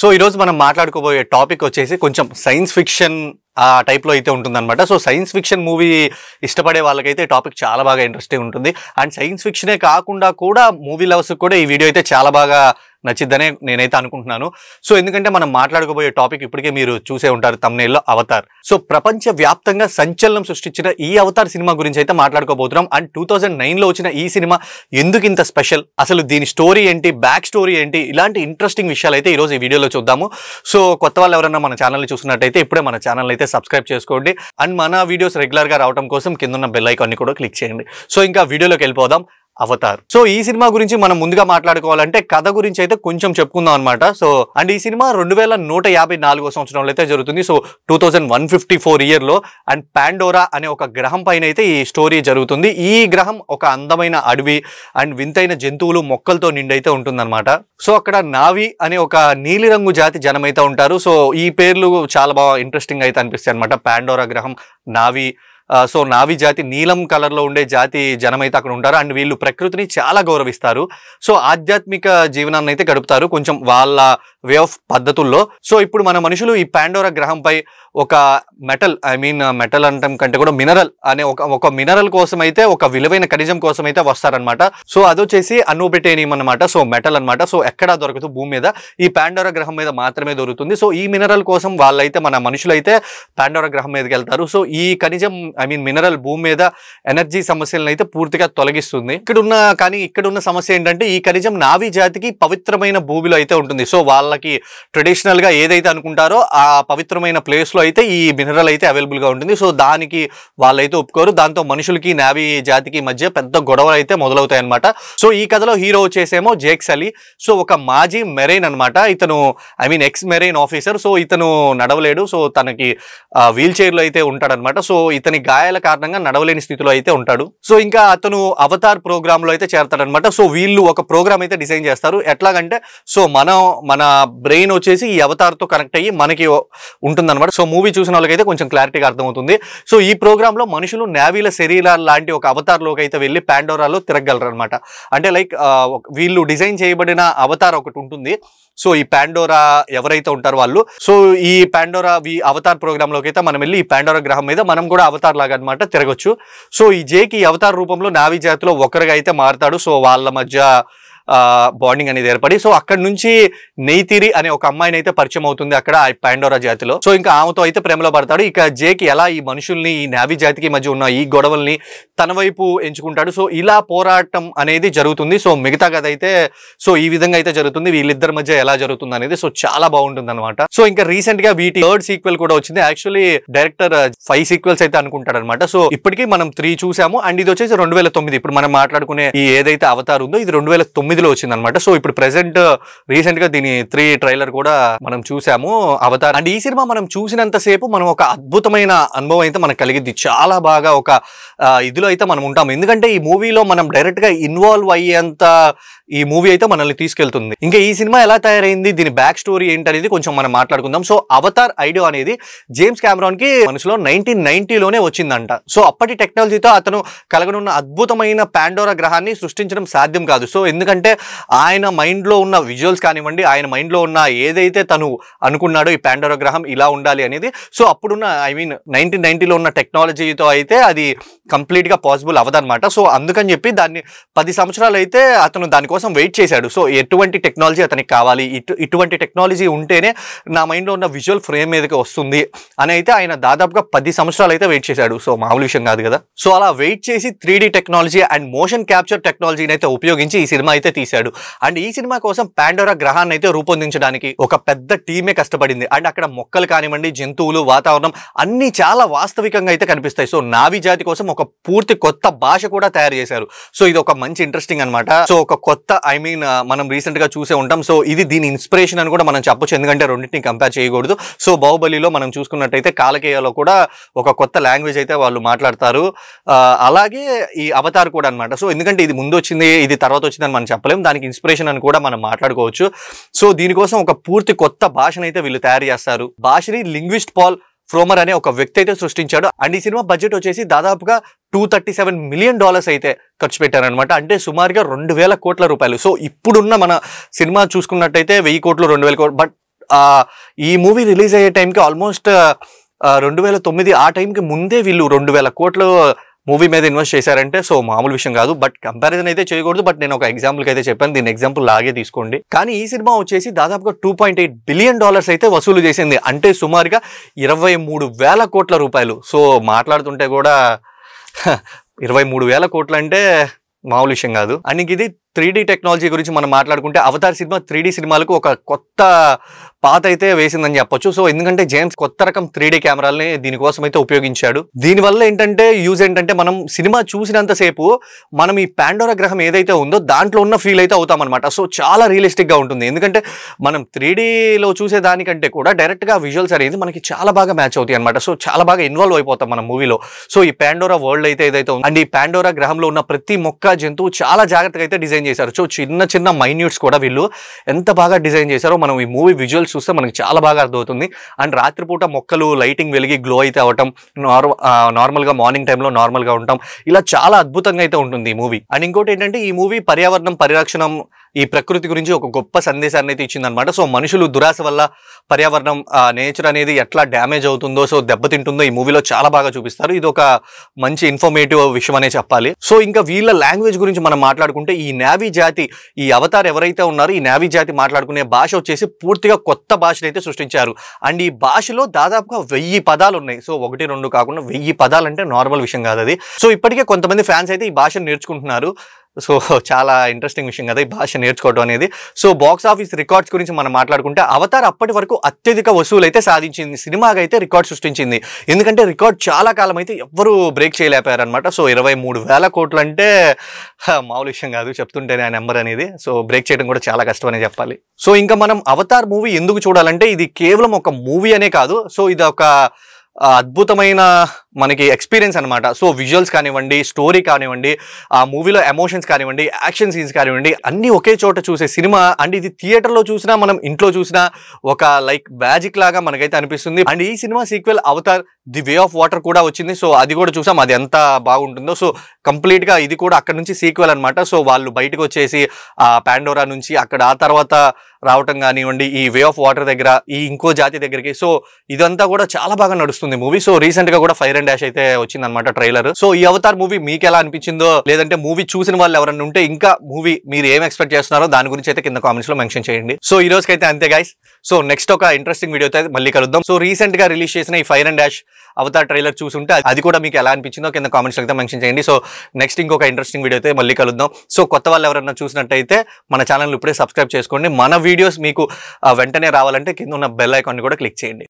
So ఈ రోజు మనం మాట్లాడుకోబోయే టాపిక్ వచ్చేసి కొంచెం సైన్స్ ఫిక్షన్ ఆ టైప్ లో అయితే ఉంటుందన్నమాట. సో సైన్స్ ఫిక్షన్ మూవీ ఇష్టపడే వాళ్ళకైతే టాపిక్ చాలా బాగా ఇంట్రెస్టింగ్ ఉంటుంది. అండ్ సైన్స్ ఫిక్షనే కాకుండా కూడా మూవీ లవర్స్ కూడా ఈ వీడియో అయితే చాలా బాగా నచ్చిద్దనే నేనైతే అనుకుంటున్నాను. సో ఎందుకంటే మనం మాట్లాడుకోబోయే టాపిక్ ఇప్పటికే మీరు చూసే ఉంటారు తమ్నెయిల్లో, అవతార్. సో ప్రపంచ వ్యాప్తంగా సంచలనం సృష్టించిన ఈ అవతార్ సినిమా గురించి అయితే మాట్లాడుకోబోతున్నాం. అండ్ 2009లో వచ్చిన ఈ సినిమా ఎందుకు ఇంత స్పెషల్, అసలు దీని స్టోరీ ఏంటి, బ్యాక్ స్టోరీ ఏంటి, ఇలాంటి ఇంట్రెస్టింగ్ విషయాలు అయితే ఈరోజు ఈ వీడియోలో చూద్దాము. సో కొత్త వాళ్ళు ఎవరైనా మన ఛానల్ని చూస్తున్నట్టయితే ఇప్పుడే మన ఛానల్ అయితే సబ్స్క్రైబ్ చేసుకోండి. అండ్ మన వీడియోస్ రెగ్యులర్ గా రావడం కోసం కింద ఉన్న బెల్ ఐకాన్ ని కూడా క్లిక్ చేయండి. సో ఇంకా వీడియోలోకి వెళ్ళిపోదాం. అవతార్. సో ఈ సినిమా గురించి మనం ముందుగా మాట్లాడుకోవాలంటే కథ గురించి అయితే కొంచెం చెప్పుకుందాం అనమాట. సో అండ్ ఈ సినిమా 2154 సంవత్సరంలో అయితే జరుగుతుంది. సో 2154 ఇయర్ లో అండ్ పాండోరా అనే ఒక గ్రహం పైన అయితే ఈ స్టోరీ జరుగుతుంది. ఈ గ్రహం ఒక అందమైన అడవి అండ్ వింతైన జంతువులు మొక్కలతో నిండి అయితే ఉంటుందన్నమాట. సో అక్కడ నావి అనే ఒక నీలిరంగు జాతి జనం అయితే ఉంటారు. సో ఈ పేర్లు చాలా బాగా ఇంట్రెస్టింగ్ అయితే అనిపిస్తాయి అనమాట. పాండోరా గ్రహం, నావి. సో నావి జాతి, నీలం కలర్ లో ఉండే జాతి జనం అయితే అక్కడ ఉంటారు. అండ్ వీళ్ళు ప్రకృతిని చాలా గౌరవిస్తారు. సో ఆధ్యాత్మిక జీవనాన్ని అయితే గడుపుతారు కొంచెం వాళ్ళ వే ఆఫ్ పద్ధతుల్లో. సో ఇప్పుడు మన మనుషులు ఈ పాండోరా గ్రహంపై ఒక మెటల్ అంటాం కంటే కూడా మినరల్ అనే ఒక మినరల్ కోసం అయితే, ఒక విలువైన ఖనిజం కోసం అయితే వస్తారనమాట. సో అదొచ్చేసి అనోబెటేనియం అనమాట. సో మెటల్ అనమాట. సో ఎక్కడా దొరకదు భూమి మీద, ఈ పాండోరా గ్రహం మీద మాత్రమే దొరుకుతుంది. సో ఈ మినరల్ కోసం వాళ్ళైతే, మన మనుషులు అయితే పాండోరా గ్రహం మీదకి వెళ్తారు. సో ఈ ఖనిజం మినరల్ భూమి మీద ఎనర్జీ సమస్యలను అయితే పూర్తిగా తొలగిస్తుంది. ఇక్కడున్న సమస్య ఏంటంటే ఈ ఖనిజం నావి జాతికి పవిత్రమైన భూమిలో అయితే ఉంటుంది. సో వాళ్ళకి ట్రెడిషనల్ గా ఏదైతే అనుకుంటారో ఆ పవిత్రమైన ప్లేస్ లో అయితే ఈ మినరల్ అయితే అవైలబుల్ గా ఉంటుంది. సో దానికి వాళ్ళైతే ఒప్పుకోరు. దాంతో మనుషులకి నావి జాతికి మధ్య పెద్ద గొడవలు అయితే మొదలవుతాయి అనమాట. సో ఈ కథలో హీరో వచ్చేసేమో జేక్ సలీ. సో ఒక మాజీ మెరైన్ అనమాట. ఇతను ఎక్స్ మెరైన్ ఆఫీసర్. సో ఇతను నడవలేడు. సో తనకి వీల్ చైర్ లో అయితే ఉంటాడనమాట. సో ఇతని గాయాల కారణంగా నడవలేని స్థితిలో అయితే ఉంటాడు. సో ఇంకా అతను అవతార్ ప్రోగ్రామ్ లో అయితే చేరతాడనమాట. సో వీళ్ళు ఒక ప్రోగ్రామ్ అయితే డిజైన్ చేస్తారు. ఎట్లాగంటే సో మన బ్రెయిన్ వచ్చేసి ఈ అవతార్ తో కనెక్ట్ అయ్యి మనకి ఉంటుందన్నమాట. సో మూవీ చూసిన వాళ్ళకైతే కొంచెం క్లారిటీగా అర్థమవుతుంది. సో ఈ ప్రోగ్రామ్ లో మనుషులు నావీల శరీరాల లాంటి ఒక అవతార్ లోకి అయితే వెళ్ళి పాండోరాలో తిరగలరు అనమాట. అంటే లైక్ వీళ్ళు డిజైన్ చేయబడిన అవతార్ ఒకటి ఉంటుంది. సో ఈ పాండోరా ఎవరైతే ఉంటారో వాళ్ళు, సో ఈ పాండోరా అవతార్ ప్రోగ్రామ్ లోకి అయితే మనం వెళ్ళి ఈ పాండోరా గ్రహం మీద మనం కూడా అవతార్ లాగా అనమాట తిరగొచ్చు. సో ఈ జేకి అవతార్ రూపంలో నావీ జాతిలో ఒకరిగా అయితే మారుతాడు. సో వాళ్ళ మధ్య బాండింగ్ అనేది ఏర్పడి, సో అక్కడ నుంచి నెయ్తిరి అనే ఒక అమ్మాయిని అయితే పరిచయం అవుతుంది అక్కడ పాండోరా జాతిలో. సో ఇంకా ఆమెతో అయితే ప్రేమలో పడతాడు. ఇక జేకి ఎలా ఈ మనుషుల్ని, ఈ నావీ జాతికి మధ్య ఉన్న ఈ గొడవల్ని తన వైపు ఎంచుకుంటాడు. సో ఇలా పోరాటం అనేది జరుగుతుంది. సో మిగతా కథ అయితే సో ఈ విధంగా అయితే జరుగుతుంది. వీళ్ళిద్దరి మధ్య ఎలా జరుగుతుంది అనేది సో చాలా బాగుంటుంది అనమాట. సో ఇంకా రీసెంట్ గా వీటి 3rd సీక్వెల్ కూడా వచ్చింది. యాక్చువల్లీ డైరెక్టర్ 5 సీక్వెల్స్ అయితే అనుకుంటాడు అనమాట. సో ఇప్పటికీ మనం 3 చూసాము. అండ్ ఇది వచ్చేసి 2009. ఇప్పుడు మనం మాట్లాడుకునే ఈ ఏదైతే అవతార్ ఉందో ఇది 2009లో వచ్చింది అనమాట. సో ఇప్పుడు ప్రెసెంట్ రీసెంట్ గా దీని 3 ట్రైలర్ కూడా మనం చూసాము అవతార్. అండ్ ఈ సినిమా మనం చూసినంత సేపు మనం ఒక అద్భుతమైన అనుభవం అయితే మనకు కలిగింది. చాలా బాగా ఒక ఇదిలో అయితే మనం ఉంటాం. ఎందుకంటే ఈ మూవీలో మనం డైరెక్ట్ గా ఇన్వాల్వ్ అయ్యేంత ఈ మూవీ అయితే మనల్ని తీసుకెళ్తుంది. ఇంకా ఈ సినిమా ఎలా తయారైంది, దీని బ్యాక్ స్టోరీ ఏంటనేది కొంచెం మనం మాట్లాడుకుందాం. సో అవతార్ ఐడియా అనేది జేమ్స్ కెమెరాన్ కి మనసులో 1990లోనే వచ్చిందంట. సో అప్పటి టెక్నాలజీతో అతను కలగనున్న అద్భుతమైన పాండోరా గ్రహాన్ని సృష్టించడం సాధ్యం కాదు. సో ఎందుకంటే ఆయన మైండ్ లో ఉన్న విజువల్స్ కానివ్వండి, ఆయన మైండ్ లో ఉన్న ఏదైతే తను అనుకున్నాడో ఈ పాండోరా గ్రహం ఇలా ఉండాలి అనేది, సో అప్పుడున్న 1990లో ఉన్న టెక్నాలజీతో అయితే అది కంప్లీట్ గా పాసిబుల్ అవ్వదన్నమాట. సో అందుకని చెప్పి దాన్ని 10 సంవత్సరాలు అయితే అతను దానికోసం వెయిట్ చేశాడు. సో ఎటువంటి టెక్నాలజీ అతనికి కావాలి, ఇటువంటి టెక్నాలజీ ఉంటేనే నా మైండ్ లో ఉన్న విజువల్ ఫ్రేమ్ మీదకి వస్తుంది అని అయితే ఆయన దాదాపుగా 10 సంవత్సరాలు అయితే వెయిట్ చేశాడు. సో మామూలు విషయం కాదు కదా. సో అలా వెయిట్ చేసి 3D technology and motion capture టెక్నాలజీని అయితే ఉపయోగించి ఈ సినిమా అయితే తీశాడు. అండ్ ఈ సినిమా కోసం పాండోరా గ్రహాన్ని అయితే రూపొందించడానికి ఒక పెద్ద టీమే కష్టపడింది. అండ్ అక్కడ మొక్కలు కానివ్వండి, జంతువులు, వాతావరణం అన్ని చాలా వాస్తవికంగా అయితే కనిపిస్తాయి. సో నావీ జాతి కోసం ఒక పూర్తి కొత్త భాష కూడా తయారు చేశారు. సో ఇది ఒక మంచి ఇంట్రెస్టింగ్ అనమాట. సో ఒక కొత్త మనం రీసెంట్ గా చూసే ఉంటాం. సో ఇది దీని ఇన్స్పిరేషన్ అని కూడా మనం చెప్పొచ్చు. ఎందుకంటే రెండింటిని కంపేర్ చేయకూడదు. సో బాహుబలిలో మనం చూసుకున్నట్టయితే కాలకేయలో కూడా ఒక కొత్త లాంగ్వేజ్ అయితే వాళ్ళు మాట్లాడతారు. అలాగే ఈ అవతార్ కూడా అనమాట. సో ఎందుకంటే ఇది ముందు వచ్చింది, ఇది తర్వాత వచ్చిందని మనం చెప్పలేము. దానికి ఇన్స్పిరేషన్ అని కూడా మనం మాట్లాడుకోవచ్చు. సో దీనికోసం ఒక పూర్తి కొత్త భాషను అయితే వీళ్ళు తయారు చేస్తారు. భాషని లింగ్విస్ట్ పాల్ ఫ్రోమర్ అనే ఒక వ్యక్తి అయితే సృష్టించాడు. అండ్ ఈ సినిమా బడ్జెట్ వచ్చేసి దాదాపుగా $237 మిలియన్ అయితే ఖర్చు పెట్టారనమాట. అంటే సుమారుగా 2000 కోట్ల రూపాయలు. సో ఇప్పుడున్న మన సినిమా చూసుకున్నట్టయితే 1000 కోట్లు 2000 కోట్లు. బట్ ఈ మూవీ రిలీజ్ అయ్యే టైంకి ఆల్మోస్ట్ 2009 ఆ టైంకి ముందే వీళ్ళు 2,000 కోట్లు మూవీ మీద ఇన్వెస్ట్ చేశారంటే సో మామూలు విషయం కాదు. బట్ కంపారిజన్ అయితే చేయకూడదు. బట్ నేను ఒక ఎగ్జాంపుల్కి అయితే చెప్పాను, దీని ఎగ్జాంపుల్ లాగే తీసుకోండి. కానీ ఈ సినిమా వచ్చేసి దాదాపుగా $2.8 బిలియన్ అయితే వసూలు చేసింది. అంటే సుమారుగా 23,000 కోట్ల రూపాయలు. సో మాట్లాడుతుంటే కూడా 23,000 కోట్లు అంటే మామూలు విషయం కాదు. అండ్ ఇది 3D టెక్నాలజీ గురించి మనం మాట్లాడుకుంటే అవతార్ సినిమా 3D సినిమాలకు ఒక కొత్త పాత అయితే వేసిందని చెప్పొచ్చు. సో ఎందుకంటే జేమ్స్ కొత్త రకం 3D కెమెరాలని దీనికోసం అయితే ఉపయోగించాడు. దీనివల్ల ఏంటంటే యూజ్ ఏంటంటే మనం సినిమా చూసినంతసేపు మనం ఈ పాండోరా గ్రహం ఏదైతే ఉందో దాంట్లో ఉన్న ఫీల్ అయితే అవుతామన్నమాట. సో చాలా రియలిస్టిక్ గా ఉంటుంది. ఎందుకంటే మనం 3Dలో చూసే దానికంటే కూడా డైరెక్ట్ గా విజువల్స్ అనేది మనకి చాలా బాగా మ్యాచ్ అవుతాయి అనమాట. సో చాలా బాగా ఇన్వాల్వ్ అయిపోతాం మనం మూవీలో. సో ఈ పాండోరా వరల్డ్ అయితే ఏదైతే ఉంది అండ్ ఈ పాండోరా గ్రహంలో ఉన్న ప్రతి మొక్క జంతువు చాలా జాగ్రత్తగా అయితే డిజైన్ చేశారు. సో చిన్న చిన్న మైన్యూట్స్ కూడా వీళ్ళు ఎంత బాగా డిజైన్ చేశారో మనం ఈ మూవీ విజువల్స్ చూస్తే మనకి చాలా బాగా అర్థమవుతుంది. అండ్ రాత్రిపూట మొక్కలు లైటింగ్ వెలిగి గ్లో అయితే అవటం, నార్మల్గా మార్నింగ్ టైంలో నార్మల్గా ఉంటాం, ఇలా చాలా అద్భుతంగా అయితే ఉంటుంది ఈ మూవీ. అండ్ ఇంకోటి ఏంటంటే ఈ మూవీ పర్యావరణం పరిరక్షణ ఈ ప్రకృతి గురించి ఒక గొప్ప సందేశాన్ని అయితే ఇచ్చిందనమాట. సో మనుషులు దురాశ వల్ల పర్యావరణం నేచర్ అనేది ఎట్లా డ్యామేజ్ అవుతుందో, సో దెబ్బతింటుందో ఈ మూవీలో చాలా బాగా చూపిస్తారు. ఇది ఒక మంచి ఇన్ఫర్మేటివ్ విషయం అనే చెప్పాలి. సో ఇంకా వీళ్ళ లాంగ్వేజ్ గురించి మనం మాట్లాడుకుంటే ఈ నావీ జాతి, ఈ అవతార్ ఎవరైతే ఉన్నారో ఈ నావీ జాతి మాట్లాడుకునే భాష వచ్చేసి పూర్తిగా కొత్త భాషను అయితే సృష్టించారు. అండ్ ఈ భాషలో దాదాపుగా 1000 పదాలు ఉన్నాయి. సో 1-2 కాకుండా 1000 పదాలు అంటే నార్మల్ విషయం కాదు అది. సో ఇప్పటికే కొంతమంది ఫ్యాన్స్ అయితే ఈ భాషను నేర్చుకుంటున్నారు. సో చాలా ఇంట్రెస్టింగ్ విషయం కదా ఈ భాష నేర్చుకోవడం అనేది. సో బాక్స్ ఆఫీస్ రికార్డ్స్ గురించి మనం మాట్లాడుకుంటే అవతార్ అప్పటి వరకు అత్యధిక వసూలు అయితే సాధించింది. సినిమాకి అయితే రికార్డ్ సృష్టించింది. ఎందుకంటే రికార్డ్ చాలా కాలం అయితే ఎవ్వరూ బ్రేక్ చేయలేపారు అనమాట. సో 23,000 కోట్లు అంటే మామూలు విషయం కాదు చెప్తుంటేనే ఆ నెంబర్ అనేది. సో బ్రేక్ చేయడం కూడా చాలా కష్టం అనే చెప్పాలి. సో ఇంకా మనం అవతార్ మూవీ ఎందుకు చూడాలంటే ఇది కేవలం ఒక మూవీ అనే కాదు. సో ఇది ఒక అద్భుతమైన మనకి ఎక్స్పీరియన్స్ అనమాట. సో విజువల్స్ కానివ్వండి, స్టోరీ కానివ్వండి, ఆ మూవీలో ఎమోషన్స్ కానివ్వండి, యాక్షన్ సీన్స్ కానివ్వండి, అన్నీ ఒకే చోట చూసే సినిమా. అండ్ ఇది థియేటర్లో చూసినా మనం ఇంట్లో చూసినా ఒక లైక్ మ్యాజిక్ లాగా మనకైతే అనిపిస్తుంది. అండ్ ఈ cinema sequel Avatar the way of water కూడా వచ్చింది. సో అది కూడా చూసాం, అది ఎంత బాగుంటుందో. సో కంప్లీట్గా ఇది కూడా అక్కడ నుంచి సీక్వెల్ అనమాట. సో వాళ్ళు బయటకు వచ్చేసి ఆ పాండోరా నుంచి అక్కడ ఆ తర్వాత రావటం కానివ్వండి, ఈ వే ఆఫ్ వాటర్ దగ్గర ఈ ఇంకో జాతి దగ్గరికి. సో ఇదంతా కూడా చాలా బాగా నడుస్తుంది మూవీ. సో రీసెంట్ గా కూడా ఫైర్ అండ్ డాష్ అయితే వచ్చింది అనమాట ట్రైలర్. సో ఈ అవతార్ మూవీ మీకు ఎలా అనిపించిందో, లేదంటే మూవీ చూసిన వాళ్ళు ఎవరైనా ఉంటే ఇంకా మూవీ మీరు ఏం ఎక్స్పెక్ట్ చేస్తున్నారో దాని గురించి అయితే కింద కామెంట్స్ లో మెన్షన్ చేయండి. సో ఈ రోజుకైతే అంతే గైస్. సో నెక్స్ట్ ఒక ఇంట్రెస్టింగ్ వీడియో అయితే మళ్ళీ కలుద్దాం. సో రీసెంట్ గా రిలీజ్ చేసిన ఈ Fire and Ash Avatar trailer చూసుంటే అది కూడా మీకు ఎలా అనిపించిందో కింద కామెంట్స్ అయితే మెన్షన్ చేయండి. సో నెక్స్ట్ ఇంకొక ఇంట్రెస్టింగ్ వీడియో అయితే మళ్ళీ కలుద్దాం. సో కొత్త వాళ్ళు ఎవరైనా చూసినట్టయితే మన ఛానల్ ఇప్పుడే సబ్స్క్రైబ్ చేసుకోండి. మన వీడియోస్ మీకు వెంటనే రావాలంటే కింద ఉన్న బెల్ ఐకాన్ కూడా క్లిక్ చేయండి.